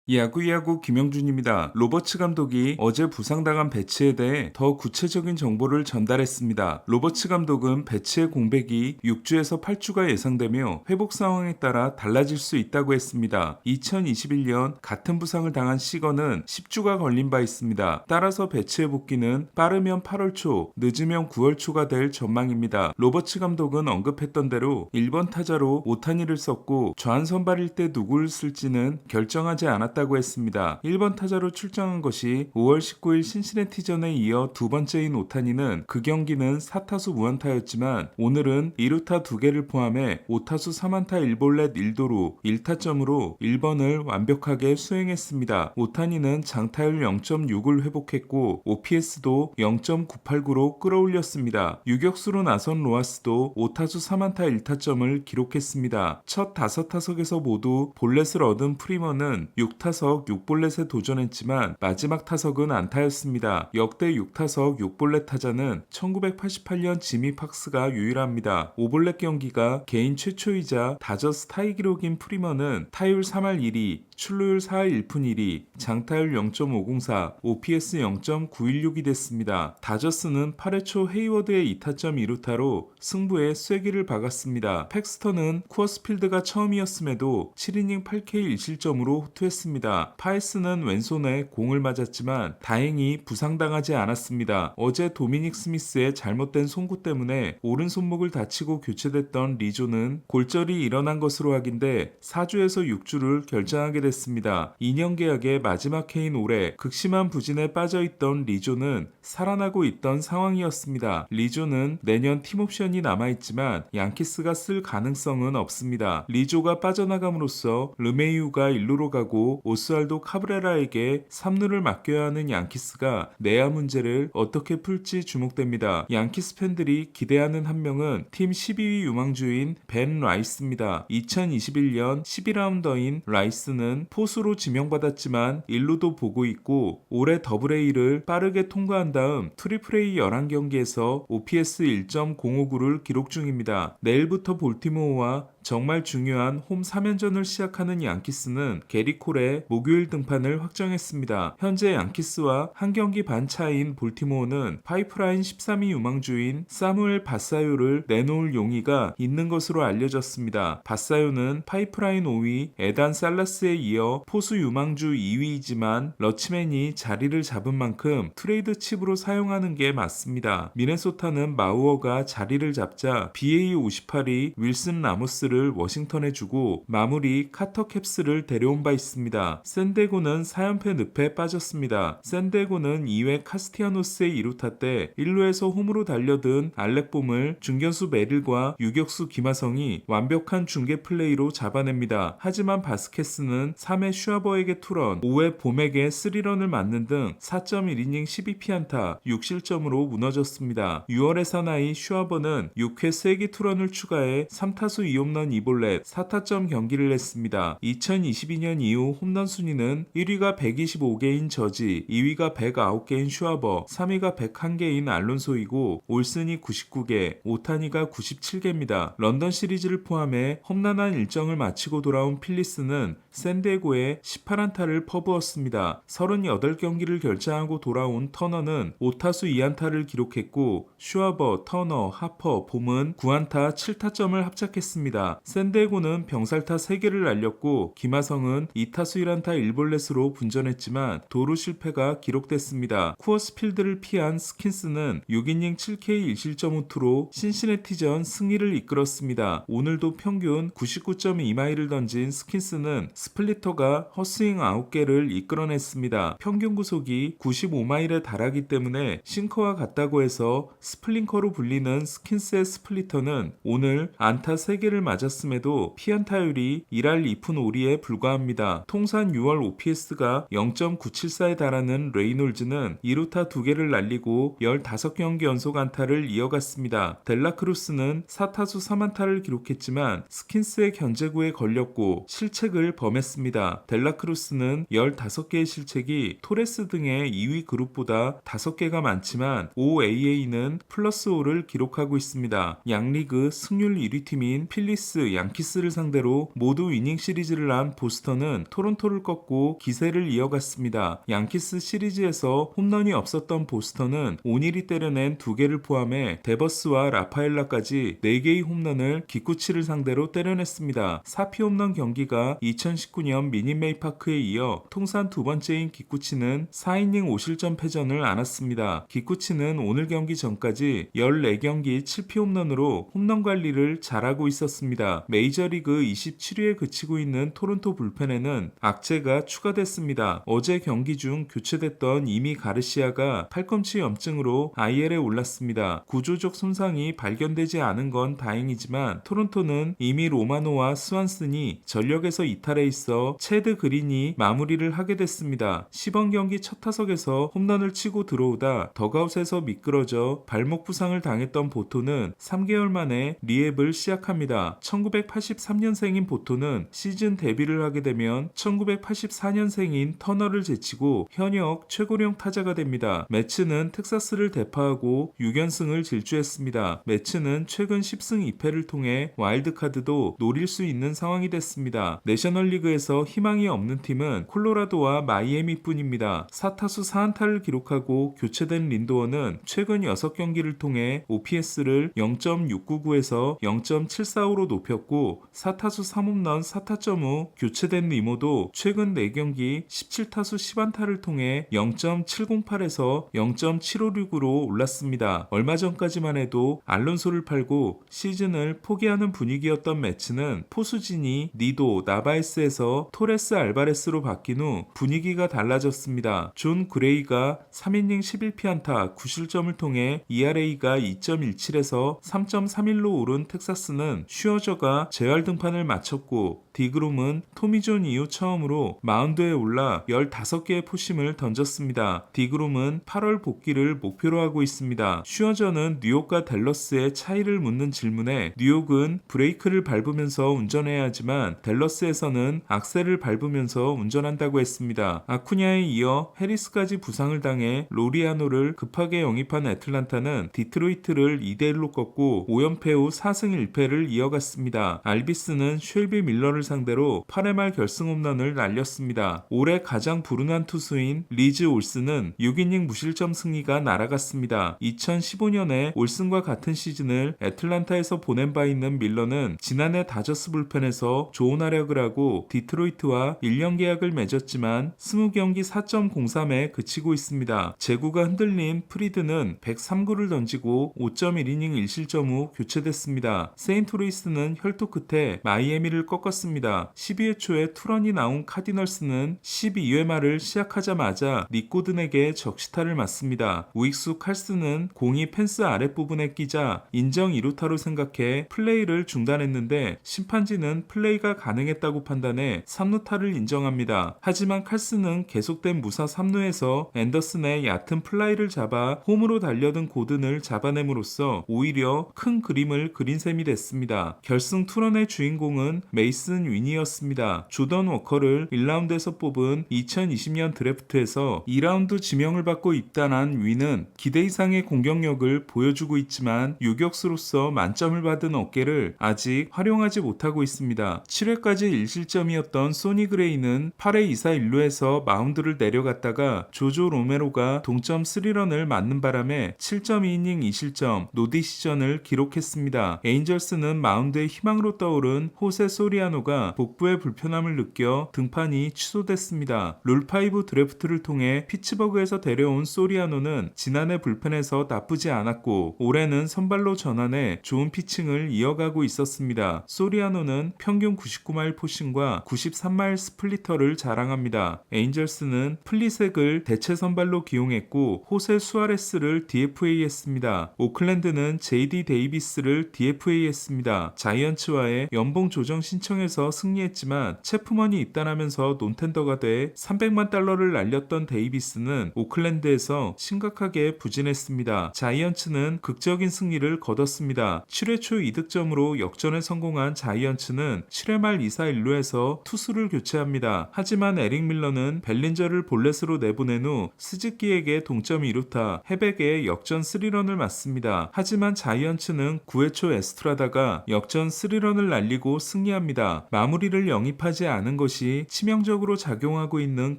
야구야구 김영준입니다. 로버츠 감독이 어제 부상당한 배츠에 대해 더 구체적인 정보를 전달했습니다. 로버츠 감독은 배츠의 공백이 6주에서 8주가 예상되며 회복 상황에 따라 달라질 수 있다고 했습니다. 2021년 같은 부상을 당한 시거는 10주가 걸린 바 있습니다. 따라서 배츠의 복귀는 빠르면 8월 초, 늦으면 9월 초가 될 전망입니다. 로버츠 감독은 언급했던 대로 1번 타자로 오타니를 썼고 좌완 선발일 때 누구를 쓸지는 결정하지 않았다고 했습니다. 1번 타자로 출장한 것이 5월 19일 신시내티전에 이어 두 번째인 오타니는 그 경기는 4타수 무안타였지만 오늘은 2루타 2개를 포함해 5타수 3안타 1볼넷 1도루 1타점으로 1번을 완벽하게 수행했습니다. 오타니는 장타율 0.6을 회복했고 OPS도 0.989로 끌어올렸습니다. 유격수로 나선 로하스도 5타수 3안타 1타점을 기록했습니다. 첫 5타석에서 모두 볼넷을 얻은 프리머는 6타석 6볼넷에 도전했지만 마지막 타석은 안타였습니다. 역대 6타석 6볼넷 타자는 1988년 지미 팍스가 유일합니다. 5볼넷 경기가 개인 최초이자 다저스 타이 기록인 프리머는 타율 3할 1위, 출루율 4할 1푼 1위, 장타율 0.504, OPS 0.916이 됐습니다. 다저스는 8회 초 헤이워드의 2타점 2루타로 승부에 쐐기를 박았습니다. 팩스턴은 쿠어스필드가 처음이었음에도 7이닝 8K 1실점으로 호투했습니다. 파이스는 왼손에 공을 맞았지만 다행히 부상당하지 않았습니다. 어제 도미닉 스미스의 잘못된 송구 때문에 오른손목을 다치고 교체됐던 리조는 골절이 일어난 것으로 확인돼 4주에서 6주를 결장하게 됐습니다. 2년 계약의 마지막 해인 올해 극심한 부진에 빠져있던 리조는 살아나고 있던 상황이었습니다. 리조는 내년 팀옵션이 남아있지만 양키스가 쓸 가능성은 없습니다. 리조가 빠져나감으로써 르메이유가 1루로 가고 오스왈도 카브레라에게 3루를 맡겨야 하는 양키스가 내야 문제를 어떻게 풀지 주목됩니다. 양키스 팬들이 기대하는 한 명은 팀 12위 유망주인 벤 라이스입니다. 2021년 12라운더인 라이스는 포수로 지명받았지만 1루도 보고 있고 올해 더블A를 빠르게 통과한 다음 트리플A 11경기에서 OPS 1.059를 기록 중입니다. 내일부터 볼티모어와 정말 중요한 홈 3연전을 시작하는 양키스는 게리 콜의 목요일 등판을 확정했습니다. 현재 양키스와 한 경기 반 차이인 볼티모어는 파이프라인 13위 유망주인 사무엘 바사요를 내놓을 용의가 있는 것으로 알려졌습니다. 바사요는 파이프라인 5위 에단 살라스에 이어 포수 유망주 2위이지만 러치맨이 자리를 잡은 만큼 트레이드 칩으로 사용하는 게 맞습니다. 미네소타는 마우어가 자리를 잡자 BA58이 윌슨 라모스를 워싱턴에 주고 마무리 카터 캡스를 데려온 바 있습니다. 샌디에고는 4연패 늪에 빠졌습니다. 샌디에고는 2회 카스티아노스의 2루타 때 1루에서 홈으로 달려든 알렉봄을 중견수 메릴과 유격수 김하성이 완벽한 중계 플레이로 잡아냅니다. 하지만 바스케스는 3회 슈아버에게 투런, 5회 봄에게 3런을 맞는 등 4.1이닝 12피안타 6실점으로 무너졌습니다. 6월의 사나이 슈아버는 6회 세기 투런을 추가해 3타수 2홈런 2볼넷 4타점 경기를 했습니다. 2022년 이후 홈런 순위는 1위가 125개인 저지, 2위가 109개인 슈아버, 3위가 101개인 알론소이고 올슨이 99개, 오타니가 97개입니다. 런던 시리즈를 포함해 험난한 일정을 마치고 돌아온 필리스는 샌디에고에 18안타를 퍼부었습니다. 38경기를 결장하고 돌아온 터너는 5타수 2안타를 기록했고 슈아버, 터너, 하퍼, 봄은 9안타 7타점을 합작했습니다. 샌디에고는 병살타 3개를 날렸고 김하성은 2타수 1안타 1볼넷으로 분전했지만 도루 실패가 기록됐습니다. 쿠어스필드를 피한 스킨스는 6이닝 7K 1실점 호투로 신시내티전 승리를 이끌었습니다. 오늘도 평균 99.2마일을 던진 스킨스는 스플리터가 헛스윙 9개를 이끌어냈습니다. 평균 구속이 95마일에 달하기 때문에 싱커와 같다고 해서 스플링커로 불리는 스킨스의 스플리터는 오늘 안타 3개를 맞았음에도 피안타율이 1할 2푼 5리에 불과합니다. 통산 6월 OPS가 0.974에 달하는 레이놀즈는 2루타 2개를 날리고 15경기 연속 안타를 이어갔습니다. 델라크루스는 4타수 3안타를 기록했지만 스킨스의 견제구에 걸렸고 실책을 범했습니다. 델라크루스는 15개의 실책이 토레스 등의 2위 그룹보다 5개가 많지만 OAA는 플러스 5를 기록하고 있습니다. 양리그 승률 1위 팀인 필리스 페이스, 양키스를 상대로 모두 이닝 시리즈를 한 보스턴은 토론토를 꺾고 기세를 이어갔습니다. 양키스 시리즈에서 홈런이 없었던 보스턴은 오닐이 때려낸 2개를 포함해 데버스와 라파엘라까지 4개의 홈런을 기쿠치를 상대로 때려냈습니다. 4피 홈런 경기가 2019년 미니메이 파크에 이어 통산 2번째인 기쿠치는 4이닝 5실점 패전을 안았습니다. 기쿠치는 오늘 경기 전까지 14경기 7피 홈런으로 홈런 관리를 잘하고 있었습니다. 메이저리그 27위에 그치고 있는 토론토 불펜에는 악재가 추가됐습니다. 어제 경기 중 교체됐던 이미 가르시아가 팔꿈치 염증으로 IL에 올랐습니다. 구조적 손상이 발견되지 않은 건 다행이지만 토론토는 이미 로마노와 스완슨이 전력에서 이탈해 있어 체드 그린이 마무리를 하게 됐습니다. 시범 경기 첫 타석에서 홈런을 치고 들어오다 덕아웃에서 미끄러져 발목 부상을 당했던 보토는 3개월 만에 리헵을 시작합니다. 1983년생인 보토는 시즌 데뷔를 하게 되면 1984년생인 터너를 제치고 현역 최고령 타자가 됩니다. 매츠는 텍사스를 대파하고 6연승을 질주했습니다. 매츠는 최근 10승 2패를 통해 와일드카드도 노릴 수 있는 상황이 됐습니다. 내셔널리그에서 희망이 없는 팀은 콜로라도와 마이애미뿐입니다. 4타수 4안타를 기록하고 교체된 린도어는 최근 6경기를 통해 OPS를 0.699에서 0.745로 높였고 4타수 3홈런 4타점 교체된 리모도 최근 4경기 17타수 10안타를 통해 0.708에서 0.756으로 올랐습니다. 얼마 전까지만 해도 알론소를 팔고 시즌을 포기하는 분위기였던 매츠는 포수진이 니도, 나바에스에서 토레스 알바레스로 바뀐 후 분위기가 달라졌습니다. 존 그레이가 3이닝 11피안타 9실점을 통해 ERA가 2.17에서 3.31로 오른 텍사스는 슈어저가 재활 등판을 마쳤고 디그롬은 토미존 이후 처음으로 마운드에 올라 15개의 포심을 던졌습니다. 디그롬은 8월 복귀를 목표로 하고 있습니다. 슈어저는 뉴욕과 댈러스의 차이를 묻는 질문에 뉴욕은 브레이크를 밟으면서 운전해야 하지만 댈러스에서는 악셀을 밟으면서 운전한다고 했습니다. 아쿠냐에 이어 해리스까지 부상을 당해 로리아노를 급하게 영입한 애틀란타는 디트로이트를 2대1로 꺾고 5연패 후 4승 1패를 이어갔습니다. 알비스는 쉘비 밀러를 상대로 8회 말 결승 홈런을 날렸습니다. 올해 가장 불운한 투수인 리즈 올슨은 6이닝 무실점 승리가 날아갔습니다. 2015년에 올슨과 같은 시즌을 애틀란타에서 보낸 바 있는 밀러는 지난해 다저스 불펜에서 좋은 활약을 하고 디트로이트와 1년 계약을 맺었지만 20경기 4.03에 그치고 있습니다. 제구가 흔들린 프리드는 103구를 던지고 5.1이닝 1실점 후 교체됐습니다. 세인트루이스는 혈투 끝에 마이애미를 꺾었습니다. 12회 초에 투런이 나온 카디널스는 12회 말을 시작하자마자 니코든에게 적시타를 맞습니다. 우익수 칼스는 공이 펜스 아랫부분에 끼자 인정 2루타로 생각해 플레이를 중단했는데 심판진은 플레이가 가능했다고 판단해 3루타를 인정합니다. 하지만 칼스는 계속된 무사 3루에서 앤더슨의 얕은 플라이를 잡아 홈으로 달려든 고든을 잡아냄으로써 오히려 큰 그림을 그린 셈이 됐습니다. 결승 투런의 주인공은 메이슨 윈이었습니다. 조던 워커를 1라운드에서 뽑은 2020년 드래프트에서 2라운드 지명을 받고 입단한 윈은 기대 이상의 공격력을 보여주고 있지만 유격수로서 만점을 받은 어깨를 아직 활용하지 못하고 있습니다. 7회까지 1실점이었던 소니 그레이는 8회 2사 1루에서 마운드를 내려갔다가 조조 로메로가 동점 3런을 맞는 바람에 7.2이닝 2실점 노디시전을 기록했습니다. 에인절스는 마운드의 희망으로 떠오른 호세 소리아노가 복부의 불편함을 느껴 등판이 취소됐습니다. 룰5 드래프트를 통해 피츠버그에서 데려온 소리아노는 지난해 불펜에서 나쁘지 않았고 올해는 선발로 전환해 좋은 피칭을 이어가고 있었습니다. 소리아노는 평균 99마일 포싱과 93마일 스플리터를 자랑합니다. 에인절스는 플리색을 대체 선발로 기용했고 호세 수아레스를 DFA했습니다. 오클랜드는 JD 데이비스를 DFA했습니다. 자이언츠와의 연봉 조정 신청에서 승리했지만 체프먼이 입단하면서 논텐더가 돼 300만 달러를 날렸던 데이비스는 오클랜드에서 심각하게 부진했습니다. 자이언츠는 극적인 승리를 거뒀습니다. 7회 초 2득점으로 역전에 성공한 자이언츠는 7회 말 2사 1루에서 투수를 교체합니다. 하지만 에릭 밀러는 벨린저를 볼넷으로 내보낸 후 스즈키에게 동점 2루타, 헤백에 역전 3런을 맞습니다. 하지만 자이언츠는 9회 초 에스트라다가 역전 역전 3런을 날리고 승리합니다. 마무리를 영입하지 않은 것이 치명적으로 작용하고 있는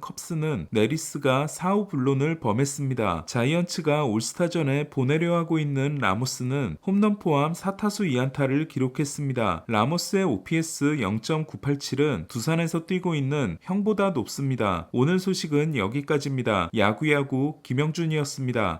컵스는 내리스가 4호 불론을 범했습니다. 자이언츠가 올스타전에 보내려 하고 있는 라모스는 홈런 포함 4타수 2안타를 기록했습니다. 라모스의 OPS 0.987은 두산에서 뛰고 있는 형보다 높습니다. 오늘 소식은 여기까지입니다. 야구야구 김영준이었습니다.